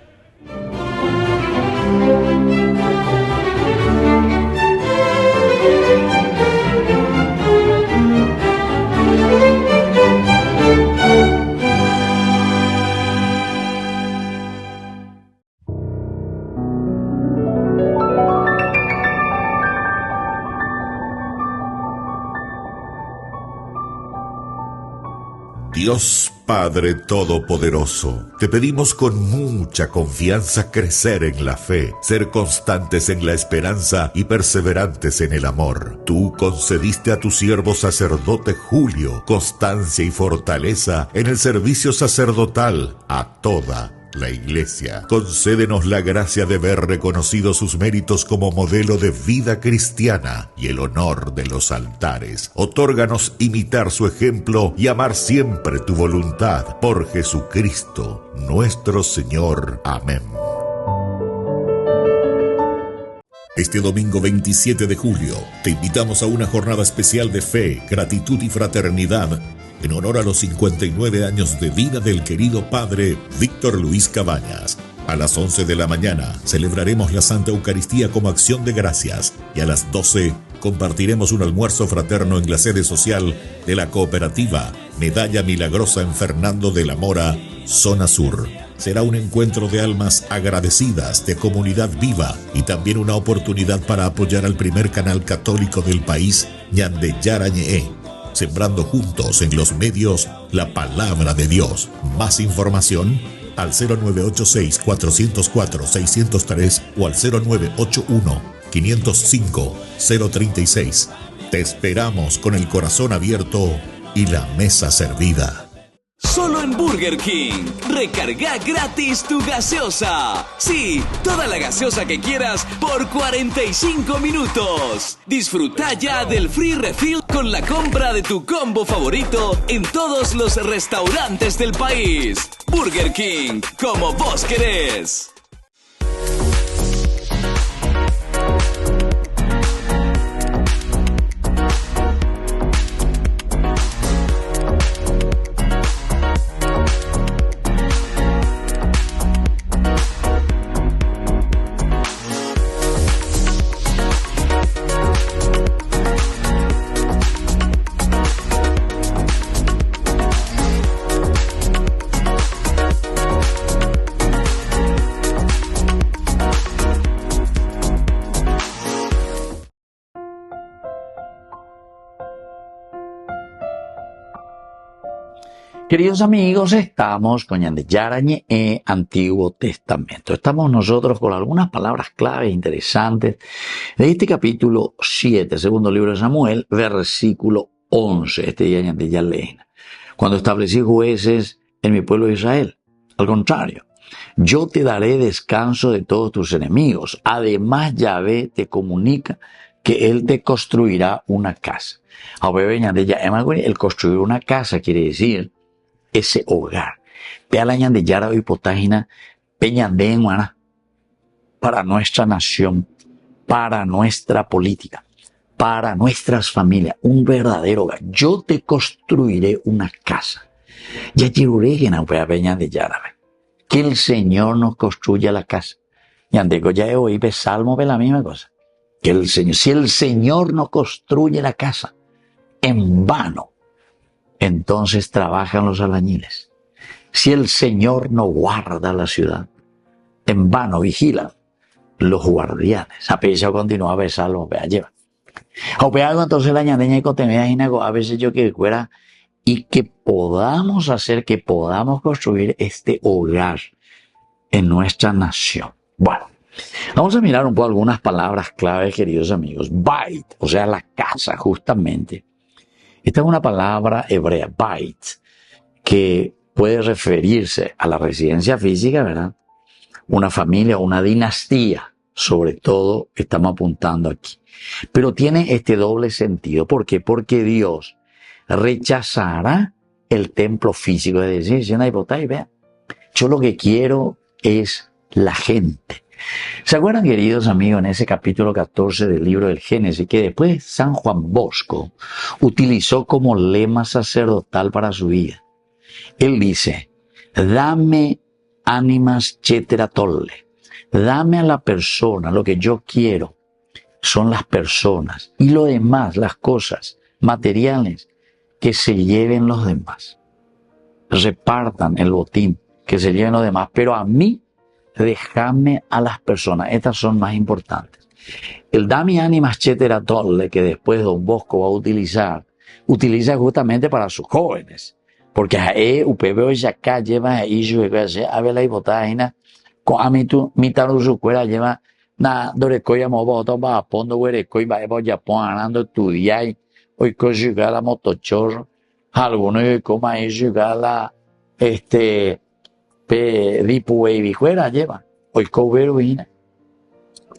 Dios Padre Todopoderoso, te pedimos con mucha confianza crecer en la fe, ser constantes en la esperanza y perseverantes en el amor. Tú concediste a tu siervo sacerdote Julio constancia y fortaleza en el servicio sacerdotal a toda la Iglesia. Concédenos la gracia de ver reconocidos sus méritos como modelo de vida cristiana y el honor de los altares. Otórganos imitar su ejemplo y amar siempre tu voluntad. Por Jesucristo, nuestro Señor. Amén. Este domingo 27 de julio, te invitamos a una jornada especial de fe, gratitud y fraternidad en honor a los 59 años de vida del querido padre Víctor Luis Cabañas. A las 11 de la mañana celebraremos la Santa Eucaristía como acción de gracias y a las 12 compartiremos un almuerzo fraterno en la sede social de la cooperativa Medalla Milagrosa en Fernando de la Mora, zona sur. Será un encuentro de almas agradecidas, de comunidad viva y también una oportunidad para apoyar al primer canal católico del país, Ñande Yarañé, sembrando juntos en los medios la palabra de Dios. Más información al 0986-404-603 o al 0981-505-036. Te esperamos con el corazón abierto y la mesa servida. Solo en Burger King. Recarga gratis tu gaseosa. Sí, toda la gaseosa que quieras por 45 minutos. Disfruta ya del free refill con la compra de tu combo favorito en todos los restaurantes del país. Burger King, como vos querés. Queridos amigos, estamos con Ñande Yarañe en Antiguo Testamento. Estamos nosotros con algunas palabras claves interesantes de este capítulo 7, segundo libro de Samuel, versículo 11. Este día Ñande Yarañe. Cuando establecí jueces en mi pueblo de Israel. Al contrario, yo te daré descanso de todos tus enemigos. Además, Yahvé te comunica que Él te construirá una casa. El construir una casa quiere decir ese hogar. Vea la Ñande Yara y Potágina, Peñandé en Guana, para nuestra nación, para nuestra política, para nuestras familias, un verdadero hogar. Yo te construiré una casa. Ya Chiruregena, Peñandé Yara, que el Señor nos construya la casa. Yandeco ya he oído Salmo de la misma cosa. Que el Señor, si el Señor no construye la casa, en vano, entonces trabajan los albañiles. Si el Señor no guarda la ciudad, en vano vigilan los guardianes. A pesar continúa a besarlo, vea, lleva. Entonces la ñandeña y cotemea a veces yo que fuera y que podamos hacer, que podamos construir este hogar en nuestra nación. Bueno, vamos a mirar un poco algunas palabras claves, queridos amigos. Bait, o sea, la casa, justamente. Esta es una palabra hebrea, bait, que puede referirse a la residencia física, ¿verdad? Una familia, una dinastía, sobre todo estamos apuntando aquí. Pero tiene este doble sentido. ¿Por qué? Porque Dios rechazará el templo físico. Es decir, si una hipótesis, vea, yo lo que quiero es la gente. ¿Se acuerdan, queridos amigos, en ese capítulo 14 del libro del Génesis, que después San Juan Bosco utilizó como lema sacerdotal para su vida? Él dice, dame ánimas cetera tolle, dame a la persona, lo que yo quiero son las personas y lo demás, las cosas materiales, que se lleven los demás. Repartan el botín, que se lleven los demás, pero a mí déjame a las personas. Estas son más importantes. El dami animas cetera tolle, que después Don Bosco va a utilizar, utiliza justamente para sus jóvenes. Porque ahí UPB ya acá lleva ahí su a ver la hipotágina, con a mi taru su cuera lleva na dorecoya moboto va a pondo güerecoy va a ya ponando estudiar hoy que llega la motochorro algunos de coma ahí llega la Dipo Baby fuera lleva, hoy coberuina.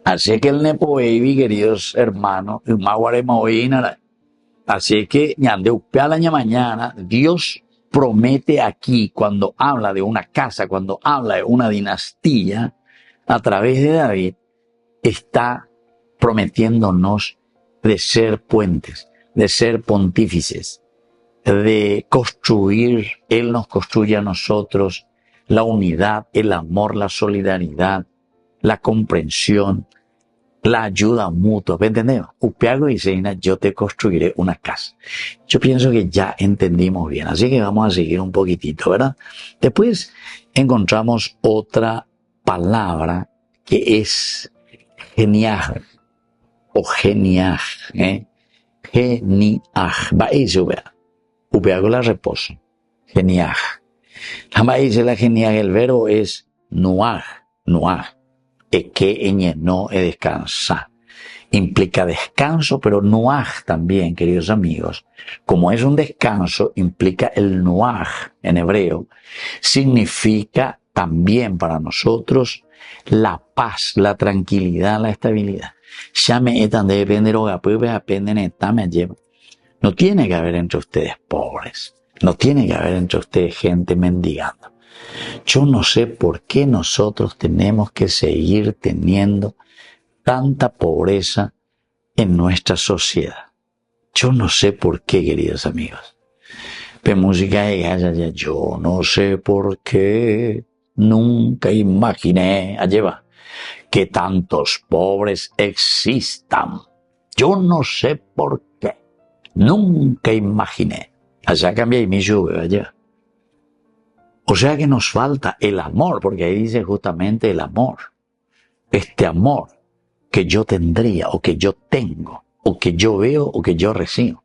Así que el Nepo Baby, queridos hermanos, el Maguarema Oinara. Así que, ñande upea la mañana, Dios promete aquí, cuando habla de una casa, cuando habla de una dinastía, a través de David, está prometiéndonos de ser puentes, de ser pontífices, de construir, Él nos construye a nosotros la unidad, el amor, la solidaridad, la comprensión, la ayuda mutua. ¿Me entendemos? Upiago dice, yo te construiré una casa. Yo pienso que ya entendimos bien, así que vamos a seguir un poquitito, ¿verdad? Después encontramos otra palabra que es geniaj o geniaj, geniaj. Va eso, vea. Upiago la reposo. Geniaj. Jamás dice la genial, el verbo es nuaj, que no es descansar. Implica descanso, pero nuaj también, queridos amigos, como es un descanso, implica el nuaj en hebreo, significa también para nosotros la paz, la tranquilidad, la estabilidad. No tiene que haber entre ustedes pobres. No tiene que haber entre ustedes gente mendigando. Yo no sé por qué nosotros tenemos que seguir teniendo tanta pobreza en nuestra sociedad. Yo no sé por qué, queridos amigos. Pero música de yo no sé por qué, nunca imaginé, allá va, que tantos pobres existan. Yo no sé por qué, nunca imaginé. Allá cambia y mi lluvia allá. O sea que nos falta el amor, porque ahí dice justamente el amor. Este amor que yo tendría, o que yo tengo, o que yo veo, o que yo recibo.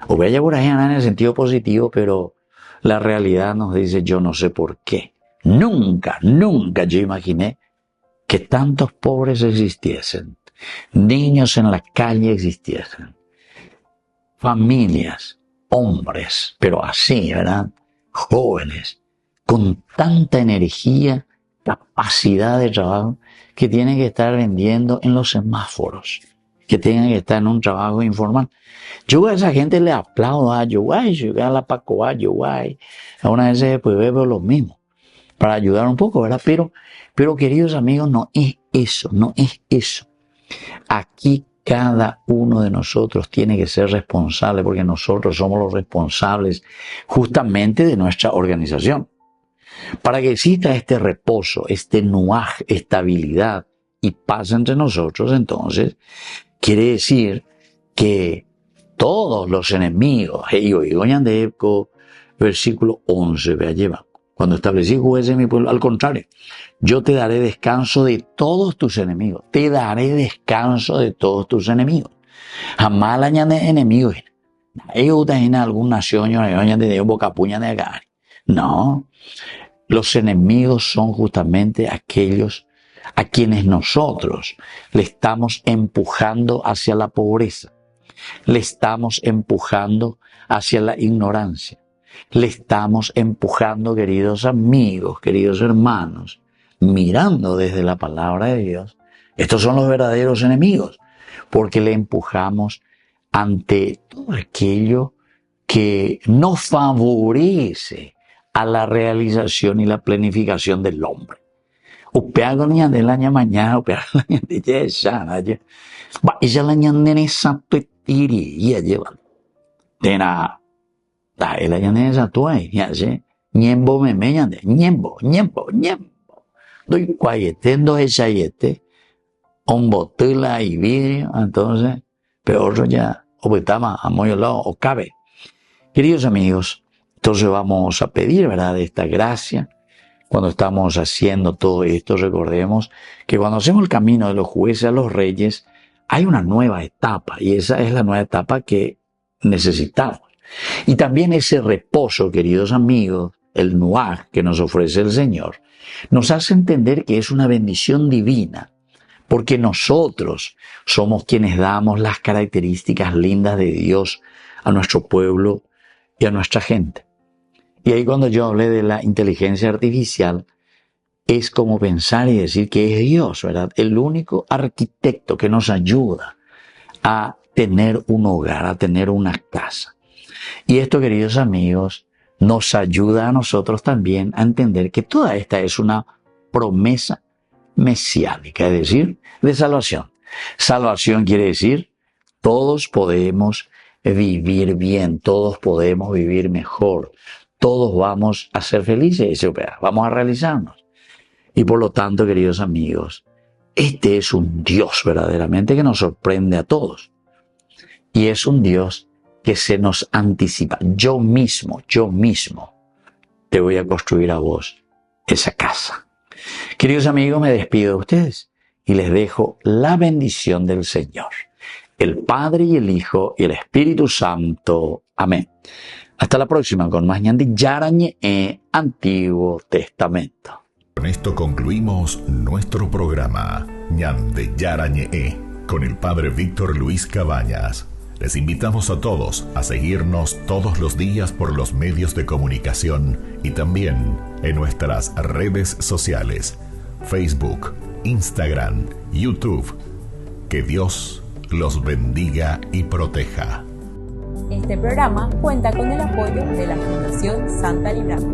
O vaya por ahí en el sentido positivo, pero la realidad nos dice, yo no sé por qué. Nunca yo imaginé que tantos pobres existiesen, niños en la calle existiesen, familias, hombres, pero así, ¿verdad? Jóvenes, con tanta energía, capacidad de trabajo, que tienen que estar vendiendo en los semáforos, que tienen que estar en un trabajo informal. Yo a esa gente le aplaudo, yo a la Pacoa, a una vez después veo lo mismo, para ayudar un poco, ¿verdad? Pero queridos amigos, no es eso. Aquí cada uno de nosotros tiene que ser responsable, porque nosotros somos los responsables justamente de nuestra organización. Para que exista este reposo, este nuaj, estabilidad y paz entre nosotros, entonces, quiere decir que todos los enemigos, versículo 11, vea, lleva. Cuando establecí jueces en mi pueblo, al contrario, yo te daré descanso de todos tus enemigos. Te daré descanso de todos tus enemigos. Jamás la añade enemigos. Ellos tienen alguna nación, de boca puña de acá. No. Los enemigos son justamente aquellos a quienes nosotros le estamos empujando hacia la pobreza. Le estamos empujando hacia la ignorancia. Le estamos empujando, queridos amigos, queridos hermanos, mirando desde la palabra de Dios. Estos son los verdaderos enemigos, porque le empujamos ante todo aquello que no favorece a la realización y la planificación del hombre. Upeago ni ande la mañana, upeago la ande ya sana ya. Va ella la ande ne sapetiri ya lleva. Tena da ela ande esa tuai ya se. Ñembo me ande ñembo. Doy cuayetendo esa yete. On botella y vidrio, entonces peor ya obetama a muy lado o cabe. Queridos amigos, entonces vamos a pedir, ¿verdad?, de esta gracia. Cuando estamos haciendo todo esto, recordemos que cuando hacemos el camino de los jueces a los reyes, hay una nueva etapa, y esa es la nueva etapa que necesitamos. Y también ese reposo, queridos amigos, el nuaj que nos ofrece el Señor, nos hace entender que es una bendición divina, porque nosotros somos quienes damos las características lindas de Dios a nuestro pueblo y a nuestra gente. Y ahí cuando yo hablé de la inteligencia artificial, es como pensar y decir que es Dios, ¿verdad?, el único arquitecto que nos ayuda a tener un hogar, a tener una casa. Y esto, queridos amigos, nos ayuda a nosotros también a entender que toda esta es una promesa mesiánica, es decir, de salvación. Salvación quiere decir, todos podemos vivir bien, todos podemos vivir mejor, todos vamos a ser felices, vamos a realizarnos. Y por lo tanto, queridos amigos, este es un Dios verdaderamente que nos sorprende a todos. Y es un Dios que se nos anticipa. Yo mismo, te voy a construir a vos esa casa. Queridos amigos, me despido de ustedes y les dejo la bendición del Señor, el Padre y el Hijo y el Espíritu Santo. Amén. Hasta la próxima con más Ñande Yarañe Antiguo Testamento. Con esto concluimos nuestro programa Ñande Yarañe con el Padre Víctor Luis Cabañas. Les invitamos a todos a seguirnos todos los días por los medios de comunicación y también en nuestras redes sociales, Facebook, Instagram, YouTube. Que Dios los bendiga y proteja. Este programa cuenta con el apoyo de la Fundación Santa Librada.